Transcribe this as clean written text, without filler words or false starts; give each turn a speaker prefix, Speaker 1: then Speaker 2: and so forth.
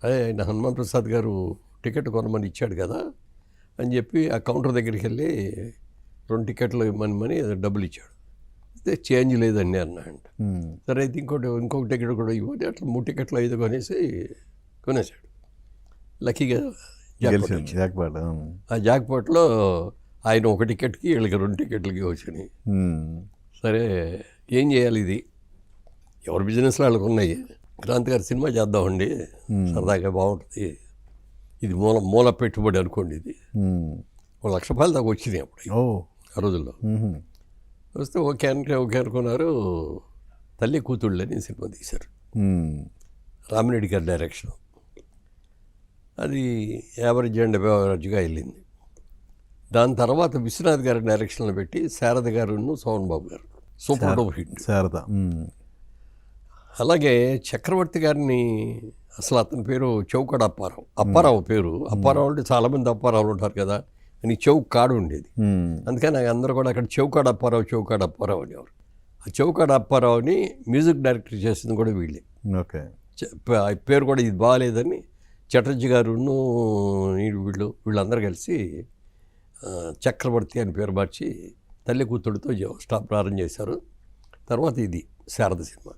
Speaker 1: అదే ఆయన హనుమాన్ ప్రసాద్ గారు టికెట్ కొనమని ఇచ్చాడు కదా అని చెప్పి ఆ కౌంటర్ దగ్గరికి వెళ్ళి 2 టికెట్లు ఇవ్వమని డబ్బులు ఇచ్చాడు. అయితే చేంజ్ లేదండి అన్నాడు. సరే అయితే ఇంకొక టికెట్ కూడా ఇవ్వని అట్లా 3 టికెట్లు 5 కొనేసాడు. లక్కీగా
Speaker 2: జాక్పాట్.
Speaker 1: ఆ జాక్పాట్లో ఆయన 1 టికెట్కి వీళ్ళకి 2 టికెట్లకి వచ్చినాయి. సరే ఏం చేయాలి, ఇది ఎవరి బిజినెస్లో వాళ్ళకు ఉన్నాయి. క్రాంతి గారి సినిమా చేద్దామండి, సరదాగా బాగుంటుంది, ఇది మూల పెట్టుబడి అనుకోండి, ఇది ₹1,00,000 దాకా వచ్చినాయి అప్పుడు ఆ రోజుల్లో. వస్తే ఓకే అనుకున్నారు. తల్లి కూతుళ్ళు అని సినిమా తీశారు, రామిరెడ్డి గారి డైరెక్షన్. అది యావరేజ్ అండ్ యావరేజ్గా వెళ్ళింది. దాని తర్వాత విశ్వనాథ్ గారి డైరెక్షన్లో పెట్టి శారద గారు సోహన్ బాబు గారు సూపర్ డూపర్ హిట్.
Speaker 2: శారద.
Speaker 1: అలాగే చక్రవర్తి గారిని, అసలు అతని పేరు చౌకాడ అప్పారావు పేరు. అప్పారావు అంటే చాలామంది అప్పారావులు ఉంటారు కదా, అని చౌక్ కాడు ఉండేది. అందుకని అందరూ కూడా అక్కడ చౌకాడ అప్పారావు అనేవారు. ఆ చౌకాడ అప్పారావుని మ్యూజిక్ డైరెక్టర్ చేసింది కూడా వీళ్ళే.
Speaker 2: ఓకే.
Speaker 1: పేరు కూడా ఇది బాగాలేదని చటర్జీ గారు వీళ్ళందరూ కలిసి చక్రవర్తి అని పేరు మార్చి తల్లి కూతుడితో ప్రారంభం చేశారు. తర్వాత ఇది శారద సినిమా.